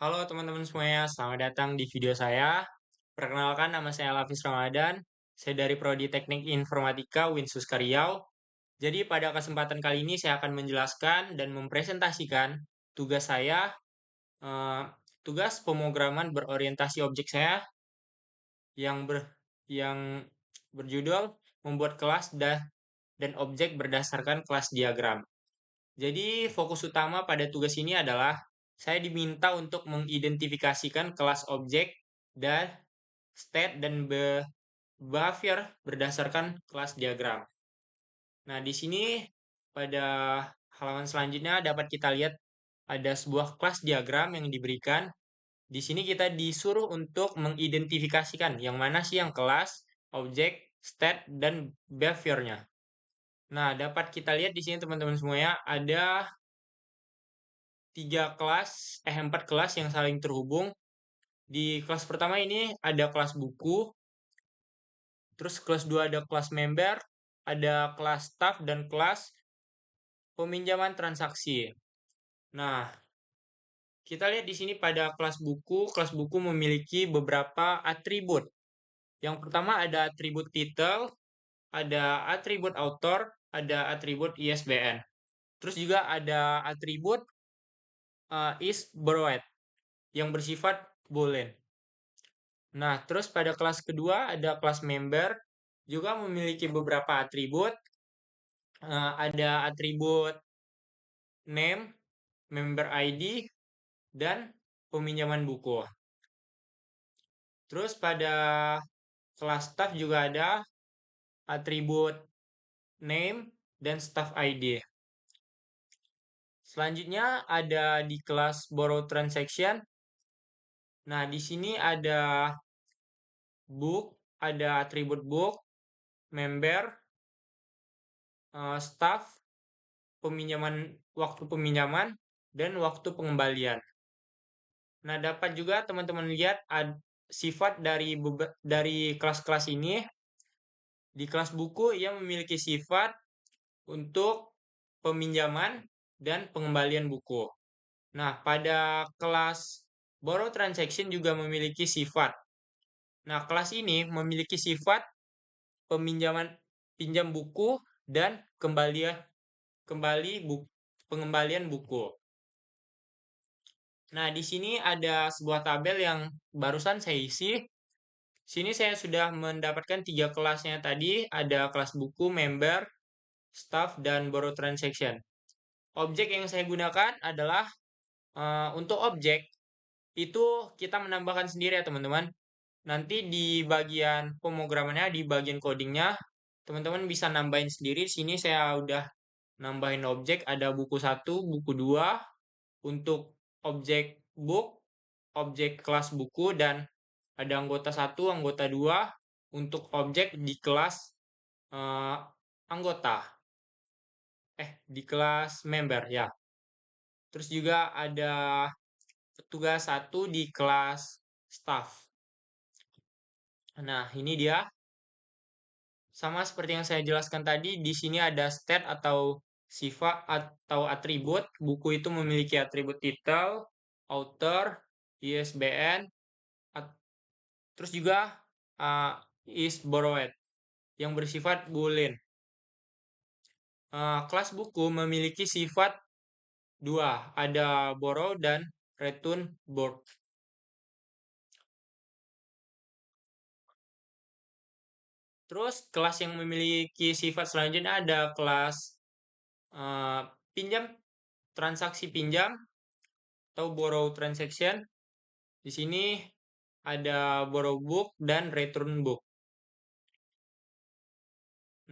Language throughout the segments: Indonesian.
Halo teman-teman semuanya, selamat datang di video saya. Perkenalkan, nama saya Lafis Ramadan. Saya dari Prodi Teknik Informatika Winsus Riau. Jadi pada kesempatan kali ini saya akan menjelaskan dan mempresentasikan tugas saya, eh, tugas pemrograman berorientasi objek saya yang yang berjudul membuat kelas dan objek berdasarkan kelas diagram. Jadi fokus utama pada tugas ini adalah saya diminta untuk mengidentifikasikan kelas objek dan state dan behavior berdasarkan kelas diagram. Nah, di sini pada halaman selanjutnya dapat kita lihat ada sebuah kelas diagram yang diberikan. Di sini kita disuruh untuk mengidentifikasikan yang mana sih yang kelas, objek, state, dan behaviornya. Nah, dapat kita lihat di sini teman-teman semuanya ada empat kelas yang saling terhubung. Di kelas pertama ini ada kelas buku, terus kelas 2 ada kelas member, ada kelas staff, dan kelas peminjaman transaksi. Nah, kita lihat di sini pada kelas buku memiliki beberapa atribut. Yang pertama ada atribut title, ada atribut author, ada atribut ISBN. Terus juga ada atribut is borrowed yang bersifat boolean. Nah, terus pada kelas kedua ada kelas member, juga memiliki beberapa atribut. Ada atribut name, member ID, dan peminjaman buku. Terus pada kelas staff juga ada atribut name dan staff ID. Selanjutnya ada di kelas borrow transaction. Nah, di sini ada book, ada atribut book, member, staff, waktu peminjaman, dan waktu pengembalian. Nah, dapat juga teman-teman lihat sifat dari kelas-kelas ini. Di kelas buku ia memiliki sifat untuk peminjaman dan pengembalian buku. Nah, pada kelas borrow transaction juga memiliki sifat. Nah, kelas ini memiliki sifat pinjam buku dan pengembalian buku. Nah, di sini ada sebuah tabel yang barusan saya isi. Sini saya sudah mendapatkan 3 kelasnya tadi, ada kelas buku, member, staff, dan borrow transaction. Objek yang saya gunakan adalah untuk objek itu kita menambahkan sendiri ya teman-teman. Nanti di bagian pemrogramannya, di bagian codingnya, teman-teman bisa nambahin sendiri. Sini saya udah nambahin objek, ada buku 1, buku 2, untuk objek book, objek kelas buku, dan ada anggota 1, anggota 2 untuk objek di kelas eh, anggota. Di kelas member ya. Terus juga ada tugas 1 di kelas staff. Nah, ini dia. Sama seperti yang saya jelaskan tadi, di sini ada state atau sifat atau atribut. Buku itu memiliki atribut title, author, ISBN, terus juga is borrowed yang bersifat boolean. Kelas buku memiliki sifat dua, ada borrow dan return board. Terus kelas yang memiliki sifat selanjutnya ada kelas pinjam, transaksi pinjam atau borrow transaction. Di sini ada borrow book dan return book.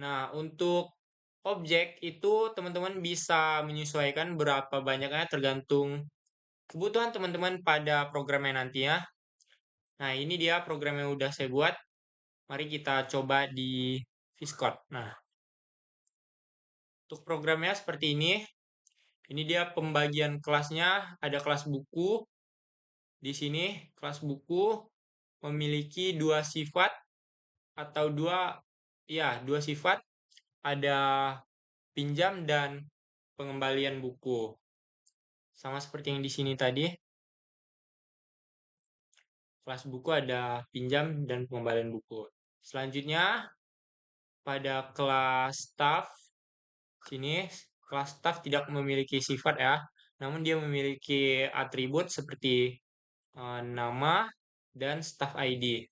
Nah, untuk objek itu teman-teman bisa menyesuaikan berapa banyaknya tergantung kebutuhan teman-teman pada programnya nanti ya. Nah, ini dia program yang udah saya buat. Mari kita coba di VSCode. Nah, untuk programnya seperti ini. Ini dia pembagian kelasnya. Ada kelas buku. Di sini kelas buku memiliki dua sifat atau dua sifat. Ada pinjam dan pengembalian buku. Sama seperti yang di sini tadi. kelas buku ada pinjam dan pengembalian buku. Selanjutnya pada kelas staff, sini kelas staff tidak memiliki sifat ya, namun dia memiliki atribut seperti nama dan staff ID.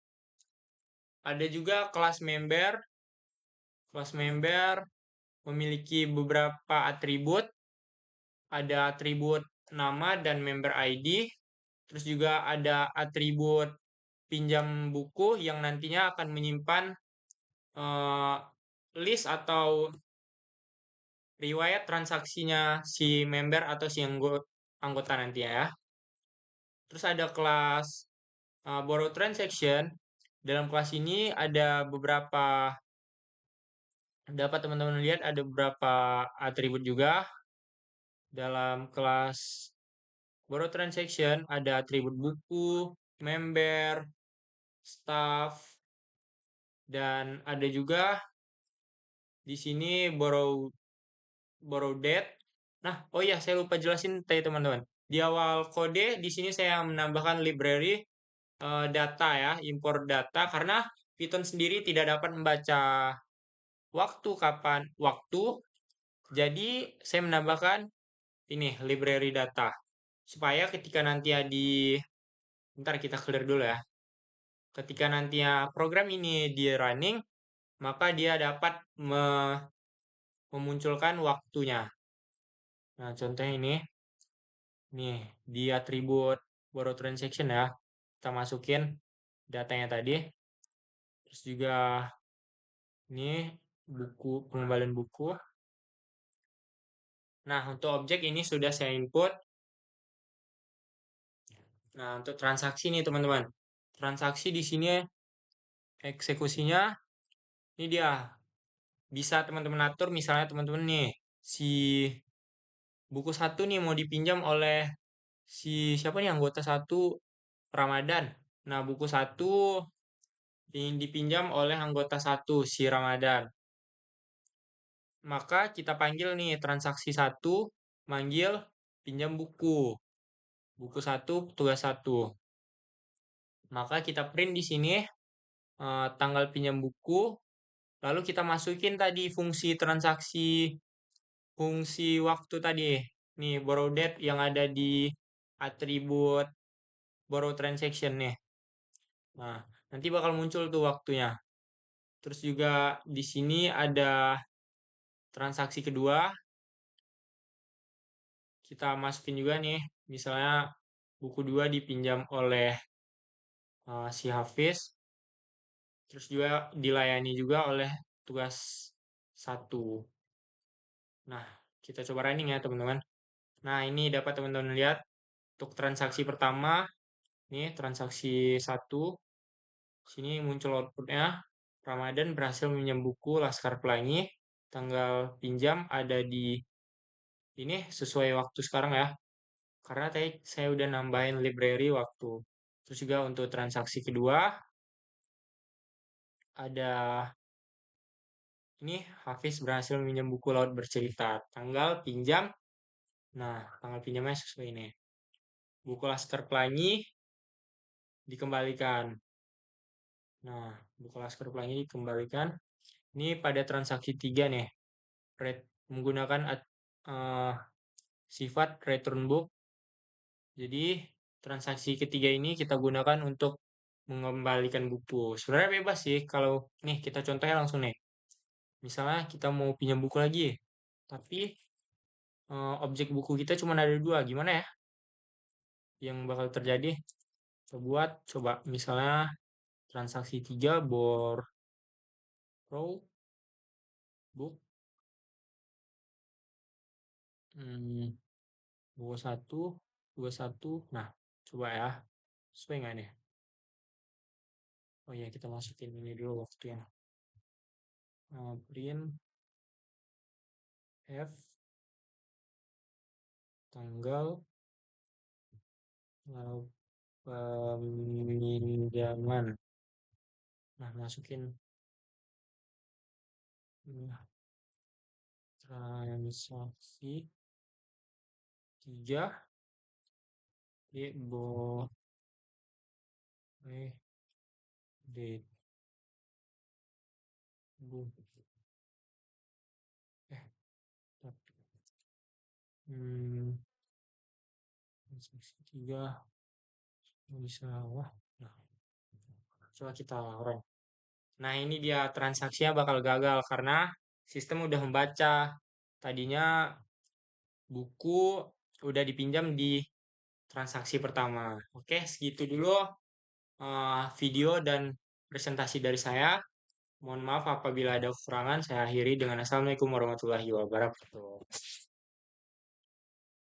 Ada juga kelas member. Kelas member memiliki beberapa atribut. Ada atribut nama dan member ID. Terus juga ada atribut pinjam buku yang nantinya akan menyimpan eh, list atau riwayat transaksinya si member atau si anggota nanti ya. Terus ada kelas borrow transaction. Dalam kelas ini ada beberapa, dapat teman-teman lihat ada beberapa atribut juga. Dalam kelas borrow transaction ada atribut buku, member, staff, dan ada juga di sini borrow date. Nah, oh iya, saya lupa jelasin tadi teman-teman. Di awal kode di sini saya menambahkan library data ya, import data karena Python sendiri tidak dapat membaca waktu. Jadi saya menambahkan ini library data supaya ketika nanti bentar kita clear dulu ya. Ketika nantinya program ini di running, maka dia dapat memunculkan waktunya. Nah, contohnya ini nih di atribut borrow transaction ya. Kita masukin datanya tadi. Terus juga ini buku, pengembalian buku. Nah, untuk objek ini sudah saya input. Nah, untuk transaksi nih teman-teman. Transaksi di sini eksekusinya ini dia. Bisa teman-teman atur misalnya teman-teman nih si buku satu nih mau dipinjam oleh si siapa nih anggota satu Ramadan. Nah, buku satu ingin dipinjam oleh anggota satu si Ramadan. Maka kita panggil nih transaksi satu manggil pinjam buku. Buku satu tugas satu. Maka kita print di sini tanggal pinjam buku. Lalu kita masukin tadi fungsi waktu tadi. Nih borrow date yang ada di atribut borrow transaction nih. Nah, nanti bakal muncul tuh waktunya. Terus juga di sini ada transaksi kedua. Kita masukin juga nih, misalnya buku 2 dipinjam oleh si Hafiz. Terus juga dilayani juga oleh tugas satu. Nah, kita coba running ya teman-teman. Nah, ini dapat teman-teman lihat untuk transaksi pertama. Ini transaksi satu. Sini muncul outputnya. Ramadan berhasil meminjam buku Laskar Pelangi. Tanggal pinjam ada di ini sesuai waktu sekarang ya. Karena tadi saya udah nambahin library waktu. Terus juga untuk transaksi kedua ada ini Hafiz berhasil meminjam buku Laut Bercerita. Tanggal pinjam. Nah, tanggal pinjamnya sesuai ini. Buku Laskar Pelangi dikembalikan. Nah, buku Laskar Pelangi dikembalikan. Ini pada transaksi 3 nih. Menggunakan sifat return book. Jadi, transaksi ketiga ini kita gunakan untuk mengembalikan buku. Sebenarnya bebas sih kalau nih kita contohnya langsung nih. Misalnya kita mau pinjam buku lagi, tapi objek buku kita cuma ada dua, gimana ya? Yang bakal terjadi? Kita buat, coba misalnya transaksi 3 borrow book buku 1 buku 1. Nah, coba ya. Sesuai nggak nih? Oh iya, kita masukin ini dulu waktunya. Print F tanggal peminjaman. Nah, masukin transaksi 3 di borrow Date. Bu. Eh, tapi. Transaksi 3 bisa. Wah, nah, coba kita run. Nah, ini dia transaksinya bakal gagal karena sistem udah membaca. Tadinya buku udah dipinjam di transaksi pertama. Oke, segitu dulu video dan presentasi dari saya. Mohon maaf apabila ada kekurangan. Saya akhiri dengan Assalamualaikum warahmatullahi wabarakatuh.